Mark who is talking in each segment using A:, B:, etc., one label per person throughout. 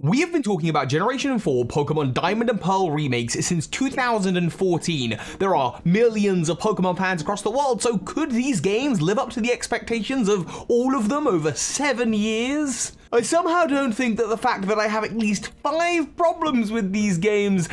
A: We have been talking about Generation 4 Pokemon Diamond and Pearl remakes since 2014. There are millions of Pokemon fans across the world, so could these games live up to the expectations of all of them over 7 years? I somehow don't think that the fact that I have at least 5 problems with these games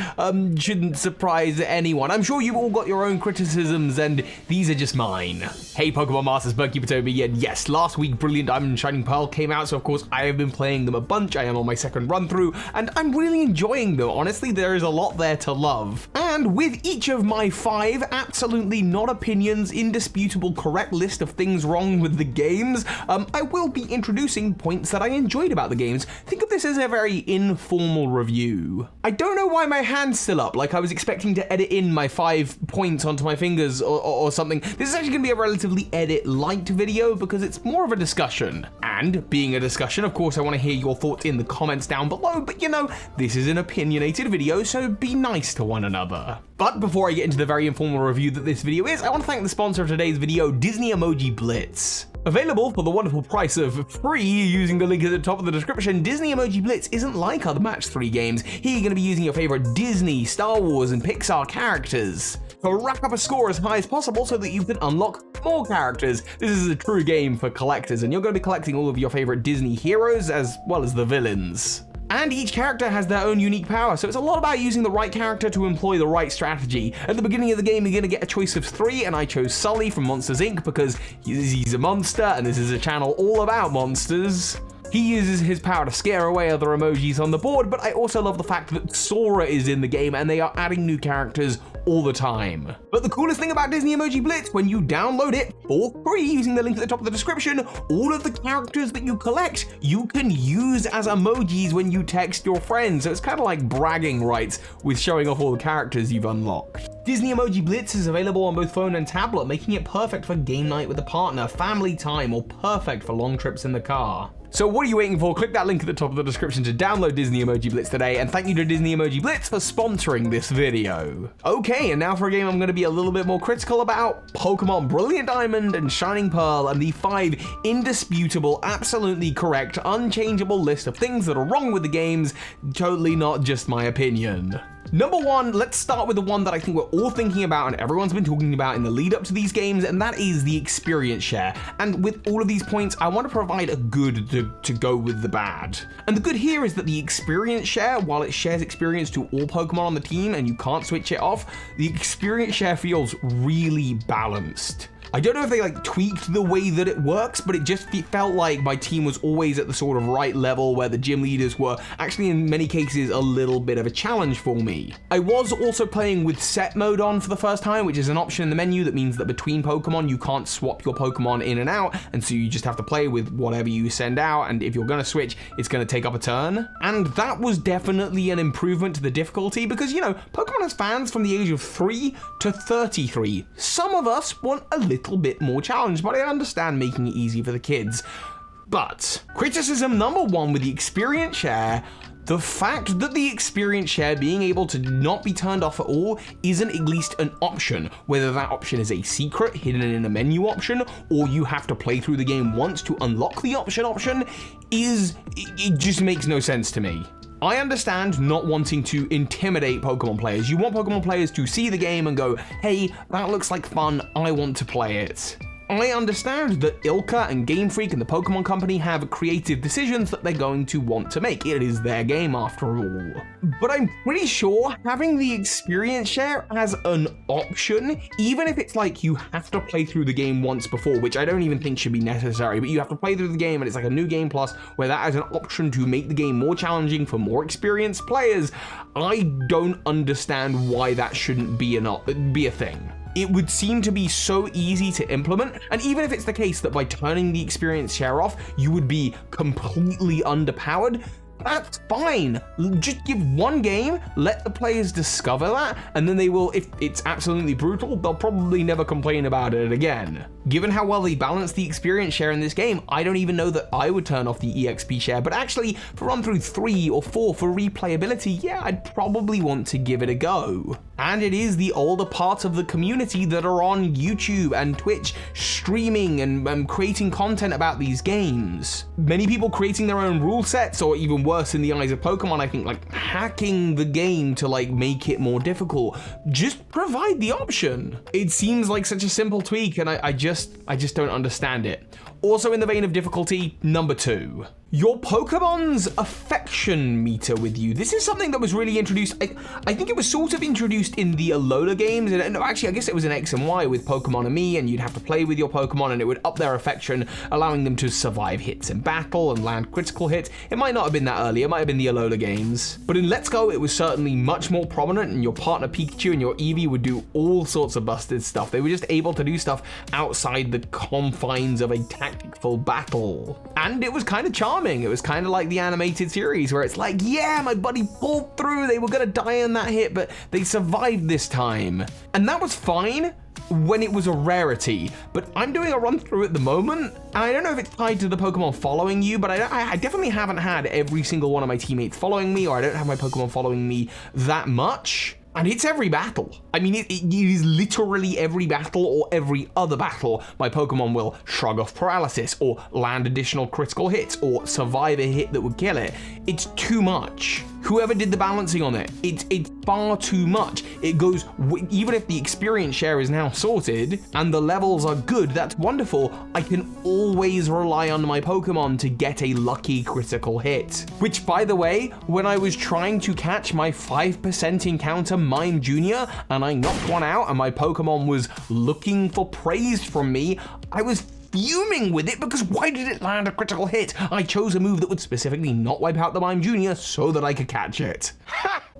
A: shouldn't surprise anyone. I'm sure you've all got your own criticisms, and these are just mine. Hey Pokemon Masters, Toby, and yes, last week Brilliant Diamond and Shining Pearl came out, so of course I have been playing them a bunch. I am on my second run through, and I'm really enjoying them. Honestly, there is a lot there to love. And with each of my 5 absolutely not opinions, indisputable correct list of things wrong with the games, I will be introducing points that I enjoyed about the games. Think of this as a very informal review. I don't know why my hand's still up, like I was expecting to edit in my 5 points onto my fingers or something. This is actually going to be a relatively edit light video because it's more of a discussion. And being a discussion, of course, I want to hear your thoughts in the comments down below, but you know, this is an opinionated video, so be nice to one another. But before I get into the very informal review that this video is, I want to thank the sponsor of today's video, Disney Emoji Blitz. Available for the wonderful price of free using the link at the top of the description, Disney Emoji Blitz isn't like other Match 3 games. Here you're going to be using your favorite Disney, Star Wars, and Pixar characters to rack up a score as high as possible so that you can unlock more characters. This is a true game for collectors, and you're going to be collecting all of your favorite Disney heroes as well as the villains. And each character has their own unique power, so it's a lot about using the right character to employ the right strategy. At the beginning of the game, you're going to get a choice of 3, and I chose Sully from Monsters Inc. because he's a monster, and this is a channel all about monsters. He uses his power to scare away other emojis on the board, but I also love the fact that Sora is in the game and they are adding new characters all the time. But the coolest thing about Disney Emoji Blitz, when you download it for free using the link at the top of the description, all of the characters that you collect, you can use as emojis when you text your friends. So it's kind of like bragging rights with showing off all the characters you've unlocked. Disney Emoji Blitz is available on both phone and tablet, making it perfect for game night with a partner, family time, or perfect for long trips in the car. So what are you waiting for? Click that link at the top of the description to download Disney Emoji Blitz today, and thank you to Disney Emoji Blitz for sponsoring this video. Okay, and now for a game I'm going to be a little bit more critical about, Pokemon Brilliant Diamond and Shining Pearl, and the 5 indisputable, absolutely correct, unchangeable list of things that are wrong with the games, totally not just my opinion. Number 1, let's start with the one that I think we're all thinking about and everyone's been talking about in the lead up to these games, and that is the experience share. And with all of these points, I want to provide a good to go with the bad. And the good here is that the experience share, while it shares experience to all Pokemon on the team and you can't switch it off, the experience share feels really balanced. I don't know if they tweaked the way that it works, but it just felt like my team was always at the sort of right level where the gym leaders were actually in many cases a little bit of a challenge for me. I was also playing with set mode on for the first time, which is an option in the menu that means that between Pokemon you can't swap your Pokemon in and out, and so you just have to play with whatever you send out, and if you're going to switch, it's going to take up a turn. And that was definitely an improvement to the difficulty because, you know, Pokemon has fans from the age of 3 to 33. Some of us want a little bit more challenge, but I understand making it easy for the kids. But criticism number 1 with the experience share, the fact that the experience share being able to not be turned off at all isn't at least an option, whether that option is a secret hidden in a menu option or you have to play through the game once to unlock the option it just makes no sense to me. I understand not wanting to intimidate Pokemon players. You want Pokemon players to see the game and go, hey, that looks like fun, I want to play it. I understand that ILCA and Game Freak and the Pokemon Company have creative decisions that they're going to want to make. It is their game after all. But I'm pretty sure having the experience share as an option, even if it's like you have to play through the game once before, which I don't even think should be necessary, but you have to play through the game and it's like a new game plus where that is an option to make the game more challenging for more experienced players, I don't understand why that shouldn't be a thing. It would seem to be so easy to implement, and even if it's the case that by turning the experience share off, you would be completely underpowered, that's fine. Just give one game, let the players discover that, and then they will, if it's absolutely brutal, they'll probably never complain about it again. Given how well they balance the experience share in this game, I don't even know that I would turn off the EXP share, but actually, for run through 3 or 4 for replayability, yeah, I'd probably want to give it a go. and it is the older parts of the community that are on YouTube and Twitch streaming and creating content about these games. Many people creating their own rule sets, or even worse in the eyes of Pokemon, I think, like hacking the game to like make it more difficult. Just provide the option. It seems like such a simple tweak, and I just don't understand it. Also in the vein of difficulty, number 2. Your Pokemon's affection meter with you. This is something that was really introduced, I think it was sort of introduced in the Alola games, and no, actually I guess it was in X and Y with Pokemon and Me, and you'd have to play with your Pokemon and it would up their affection, allowing them to survive hits in battle and land critical hits. It might not have been that early, it might have been the Alola games. But in Let's Go, it was certainly much more prominent, and your partner Pikachu and your Eevee would do all sorts of busted stuff. They were just able to do stuff outside the confines of a tactical battle. And it was kind of charming. It was kind of like the animated series where it's like, yeah, my buddy pulled through, they were gonna die in that hit, but they survived this time. And that was fine when it was a rarity, but I'm doing a run through at the moment, and I don't know if it's tied to the Pokemon following you, but I definitely haven't had every single one of my teammates following me, or I don't have my Pokemon following me that much. And it's every battle. I mean, it is literally every battle or every other battle. My Pokemon will shrug off paralysis, or land additional critical hits, or survive a hit that would kill it. It's too much. Whoever did the balancing on it, it's far too much. It goes, even if the experience share is now sorted and the levels are good, that's wonderful. I can always rely on my Pokemon to get a lucky critical hit. Which, by the way, when I was trying to catch my 5% encounter Mime Jr. and I knocked one out and my Pokemon was looking for praise from me, I was fuming with it because why did it land a critical hit? I chose a move that would specifically not wipe out the Mime Jr. so that I could catch it.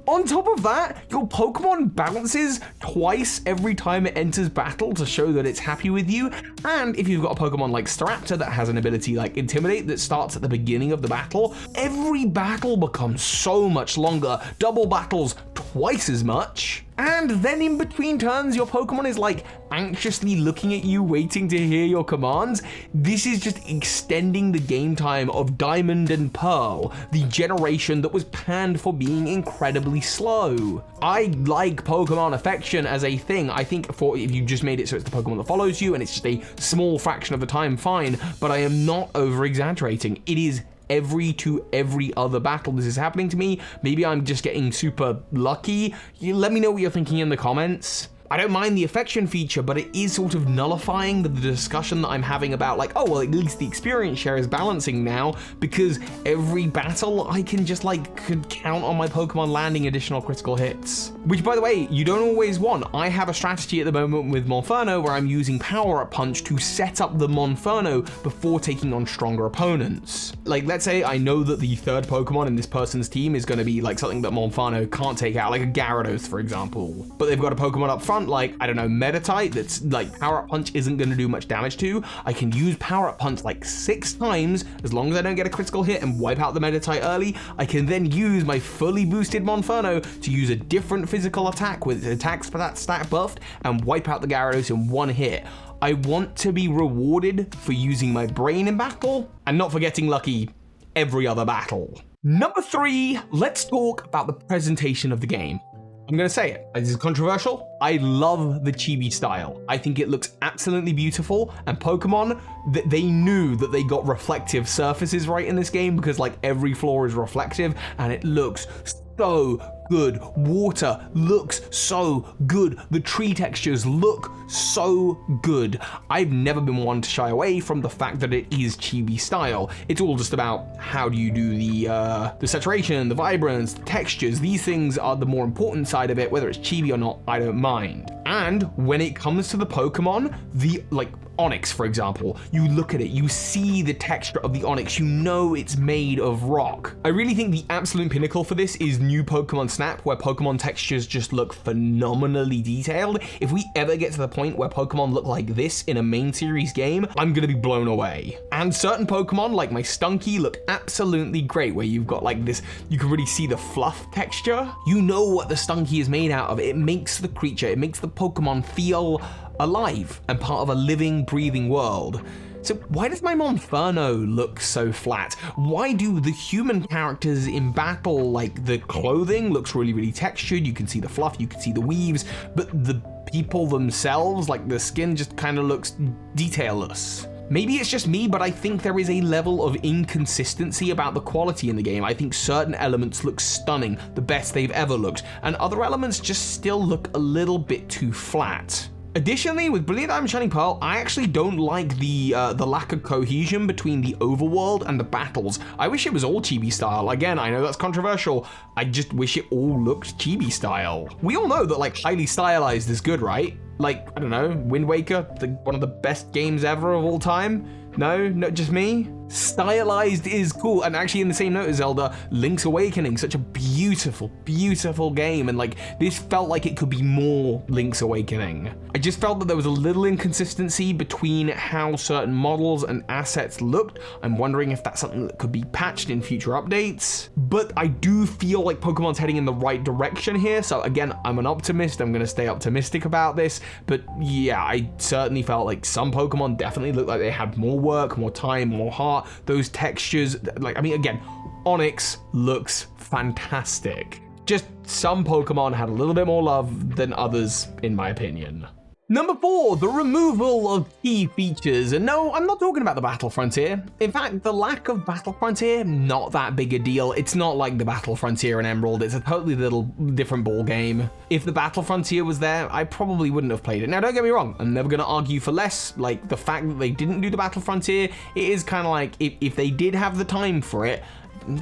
A: On top of that, your Pokemon bounces twice every time it enters battle to show that it's happy with you. And if you've got a Pokemon like Staraptor that has an ability like Intimidate that starts at the beginning of the battle, every battle becomes so much longer. Double battles twice as much. And then in between turns, your Pokemon is like anxiously looking at you, waiting to hear your commands. This is just extending the game time of Diamond and Pearl, the generation that was panned for being incredibly slow. I like Pokemon affection as a thing. I think if you just made it so it's the Pokemon that follows you and it's just a small fraction of the time, fine, but I am not over exaggerating. It is every other battle this is happening to me. Maybe I'm just getting super lucky. Let me know what you're thinking in the comments. I don't mind the affection feature, but it is sort of nullifying the discussion that I'm having about like, oh, well, at least the experience share is balancing now, because every battle I can just could count on my Pokemon landing additional critical hits. Which, by the way, you don't always want. I have a strategy at the moment with Monferno where I'm using Power Up Punch to set up the Monferno before taking on stronger opponents. Like, let's say I know that the third Pokemon in this person's team is going to be like something that Monferno can't take out, like a Gyarados, for example. But they've got a Pokemon up front, like, I don't know, Meditite, that's like Power Up Punch isn't going to do much damage to. I can use Power Up Punch like 6 times, as long as I don't get a critical hit and wipe out the Meditite early. I can then use my fully boosted Monferno to use a different physical attack with attacks for that stat buffed and wipe out the Gyarados in one hit. I want to be rewarded for using my brain in battle and not for getting lucky every other battle. Number 3, let's talk about the presentation of the game. I'm going to say it. This is controversial. I love the chibi style. I think it looks absolutely beautiful, and Pokemon, they knew that they got reflective surfaces right in this game, because like every floor is reflective and it looks so good. Water looks so good. The tree textures look so good. I've never been one to shy away from the fact that it is chibi style. It's all just about how do you do the saturation, the vibrance, the textures. These things are the more important side of it. Whether it's chibi or not, I don't mind. And when it comes to the Pokemon, the Onix, for example, you look at it, you see the texture of the Onix, you know it's made of rock. I really think the absolute pinnacle for this is new Pokemon Snap, where Pokemon textures just look phenomenally detailed. If we ever get to the point where Pokemon look like this in a main series game, I'm gonna be blown away. And certain Pokemon, like my Stunky, look absolutely great, where you've got like this, you can really see the fluff texture. You know what the Stunky is made out of. It makes the creature, it makes the Pokemon feel alive and part of a living, breathing world. So why does my Monferno look so flat? Why do the human characters in battle, like the clothing looks really, really textured, you can see the fluff, you can see the weaves, but the people themselves, like the skin just kind of looks detailless? Maybe it's just me, but I think there is a level of inconsistency about the quality in the game. I think certain elements look stunning, the best they've ever looked, and other elements just still look a little bit too flat. Additionally, with Brilliant Diamond Shining Pearl, I actually don't like the lack of cohesion between the overworld and the battles. I wish it was all chibi style. Again, I know that's controversial. I just wish it all looked chibi style. We all know that like highly stylized is good, right? Like, I don't know, Wind Waker, one of the best games ever of all time? No, not just me? Stylized is cool. And actually in the same note as Zelda, Link's Awakening, such a beautiful, beautiful game. And like, this felt like it could be more Link's Awakening. I just felt that there was a little inconsistency between how certain models and assets looked. I'm wondering if that's something that could be patched in future updates. But I do feel like Pokemon's heading in the right direction here. So again, I'm an optimist. I'm going to stay optimistic about this. But yeah, I certainly felt like some Pokemon definitely looked like they had more work, more time, more heart. Those textures, like, I mean, again, Onyx looks fantastic. Just some Pokemon had a little bit more love than others, in my opinion. Number 4, the removal of key features. And no, I'm not talking about the Battle Frontier. In fact, the lack of Battle Frontier, not that big a deal. It's not like the Battle Frontier in Emerald. It's a totally little different ball game. If the Battle Frontier was there, I probably wouldn't have played it. Now, don't get me wrong. I'm never going to argue for less. Like, the fact that they didn't do the Battle Frontier, it is kind of like, if they did have the time for it,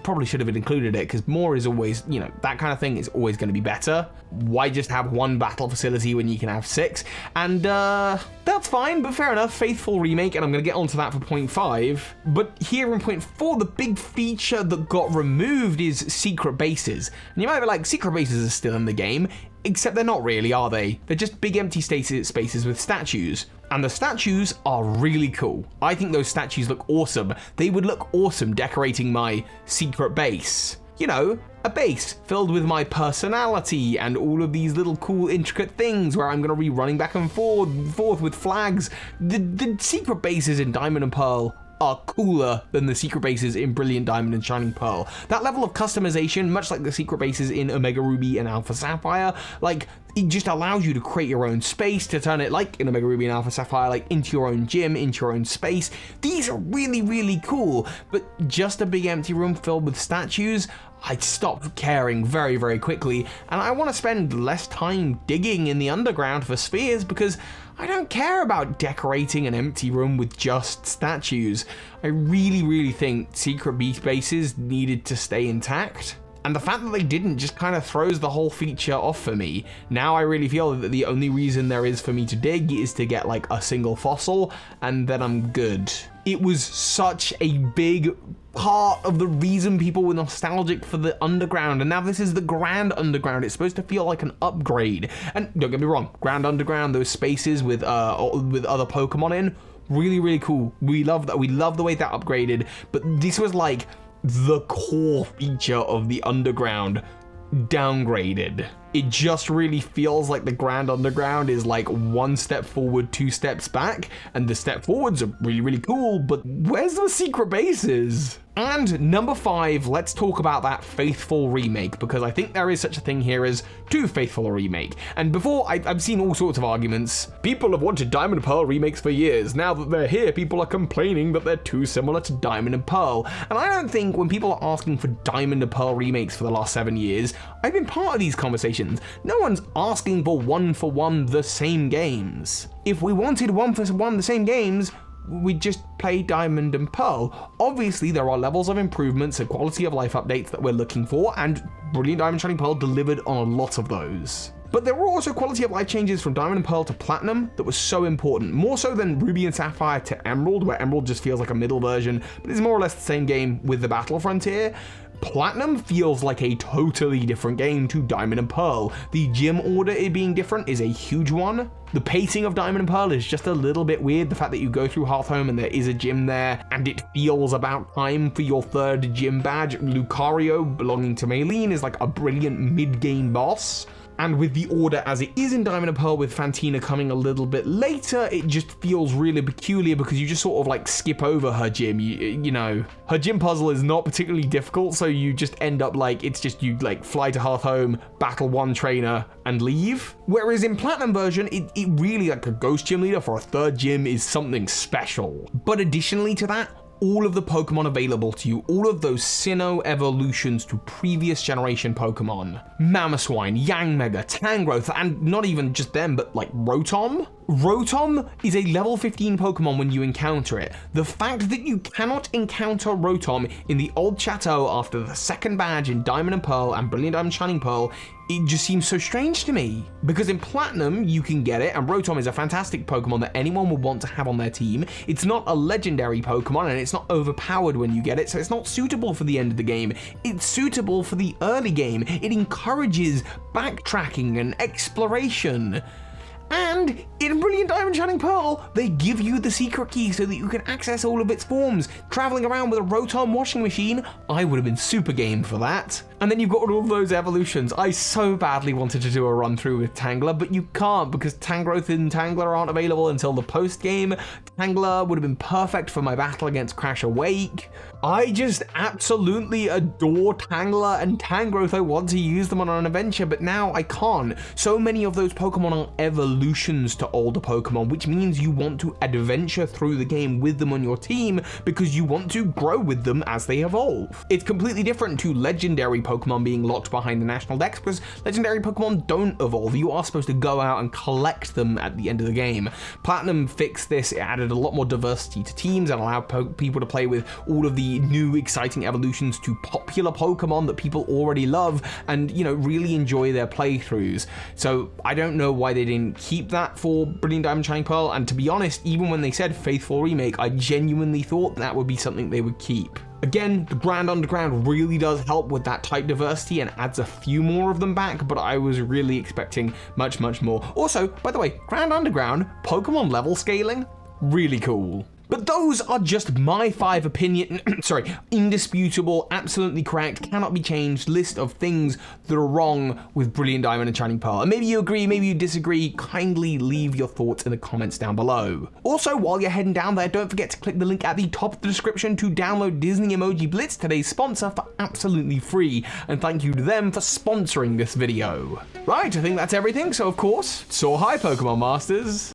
A: probably should have included it, because more is always, you know, that kind of thing is always going to be better. Why just have one battle facility when you can have 6? And that's fine, but fair enough. Faithful remake, and I'm going to get onto that for point 5. But here in point 4, the big feature that got removed is secret bases. And you might be like, secret bases are still in the game, except they're not really, are they? They're just big empty spaces with statues. And the statues are really cool. I think those statues look awesome. They would look awesome decorating my secret base. You know, a base filled with my personality and all of these little cool intricate things where I'm going to be running back and forth with flags. The secret bases in Diamond and Pearl are cooler than the secret bases in Brilliant Diamond and Shining Pearl. That level of customization, much like the secret bases in Omega Ruby and Alpha Sapphire, like, it just allows you to create your own space, to turn it, like in Omega Ruby and Alpha Sapphire, like into your own gym, into your own space. These are really, really cool, but just a big empty room filled with statues, I'd stop caring very, very quickly, and I want to spend less time digging in the underground for spheres because I don't care about decorating an empty room with just statues. I really, really think secret beast bases needed to stay intact. And the fact that they didn't just kind of throws the whole feature off for me. Now I really feel that the only reason there is for me to dig is to get like a single fossil, and then I'm good. It was such a big part of the reason people were nostalgic for the underground, and now this is the Grand Underground. It's supposed to feel like an upgrade. And don't get me wrong, Grand Underground, those spaces with other Pokemon in, really, really cool. We love that. We love the way that upgraded, but this was like the core feature of the underground downgraded. It just really feels like the Grand Underground is like 1 step forward, 2 steps back, and the step forwards are really, really cool, but where's the secret bases? And number 5, let's talk about that faithful remake, because I think there is such a thing here as too faithful a remake. And before, I've seen all sorts of arguments. People have wanted Diamond and Pearl remakes for years. Now that they're here, people are complaining that they're too similar to Diamond and Pearl. And I don't think when people are asking for Diamond and Pearl remakes for the last 7 years, I've been part of these conversations. No one's asking for one-for-one the same games. If we wanted one-for-one the same games, we'd just play Diamond and Pearl. Obviously, there are levels of improvements and quality of life updates that we're looking for, and Brilliant Diamond Shining Pearl delivered on a lot of those. But there were also quality of life changes from Diamond and Pearl to Platinum that was so important, more so than Ruby and Sapphire to Emerald, where Emerald just feels like a middle version, but it's more or less the same game with the Battle Frontier. Platinum feels like a totally different game to Diamond and Pearl. The gym order it being different is a huge one. The pacing of Diamond and Pearl is just a little bit weird. The fact that you go through Hearthhome and there is a gym there, and it feels about time for your 3rd gym badge. Lucario, belonging to Maylene, is like a brilliant mid-game boss. And with the order as it is in Diamond and Pearl, with Fantina coming a little bit later, it just feels really peculiar because you just sort of like skip over her gym. You know, her gym puzzle is not particularly difficult, so you just end up like, it's just you like fly to Hearthhome, battle one trainer, and leave. Whereas in Platinum version, it really, like, a ghost gym leader for a third gym is something special. But additionally to that, all of the Pokemon available to you, all of those Sinnoh evolutions to previous generation Pokemon, Mamoswine, Yanmega, Tangrowth, and not even just them, but like Rotom. Rotom is a level 15 Pokemon when you encounter it. The fact that you cannot encounter Rotom in the old Chateau after the second badge in Diamond and Pearl and Brilliant Diamond Shining Pearl, it just seems so strange to me. Because in Platinum, you can get it, and Rotom is a fantastic Pokemon that anyone would want to have on their team. It's not a legendary Pokemon, and it's not overpowered when you get it, so it's not suitable for the end of the game. It's suitable for the early game. It encourages backtracking and exploration. And in Brilliant Diamond Shining Pearl, they give you the secret key so that you can access all of its forms. Traveling around with a Rotom washing machine, I would have been super game for that. And then you've got all of those evolutions. I so badly wanted to do a run through with Tangler, but you can't because Tangrowth and Tangler aren't available until the post game. Tangler would have been perfect for my battle against Crash Awake. I just absolutely adore Tangler and Tangrowth. I want to use them on an adventure, but now I can't. So many of those Pokemon are evolutions to older Pokemon, which means you want to adventure through the game with them on your team because you want to grow with them as they evolve. It's completely different to legendary Pokemon being locked behind the national decks because legendary Pokemon don't evolve. You are supposed to go out and collect them at the end of the game. Platinum fixed this. It added a lot more diversity to teams and allowed people to play with all of the new exciting evolutions to popular Pokemon that people already love and, you know, really enjoy their playthroughs. So I don't know why they didn't keep that for Brilliant Diamond Shining Pearl, and to be honest, even when they said Faithful Remake, I genuinely thought that would be something they would keep. Again, the Grand Underground really does help with that type diversity and adds a few more of them back, but I was really expecting much, much more. Also, by the way, Grand Underground, Pokemon level scaling, really cool. But those are just my 5 indisputable, absolutely correct, cannot be changed list of things that are wrong with Brilliant Diamond and Shining Pearl. And maybe you agree, maybe you disagree, kindly leave your thoughts in the comments down below. Also, while you're heading down there, don't forget to click the link at the top of the description to download Disney Emoji Blitz, today's sponsor, for absolutely free. And thank you to them for sponsoring this video. Right, I think that's everything, so of course, soar high, Pokemon Masters.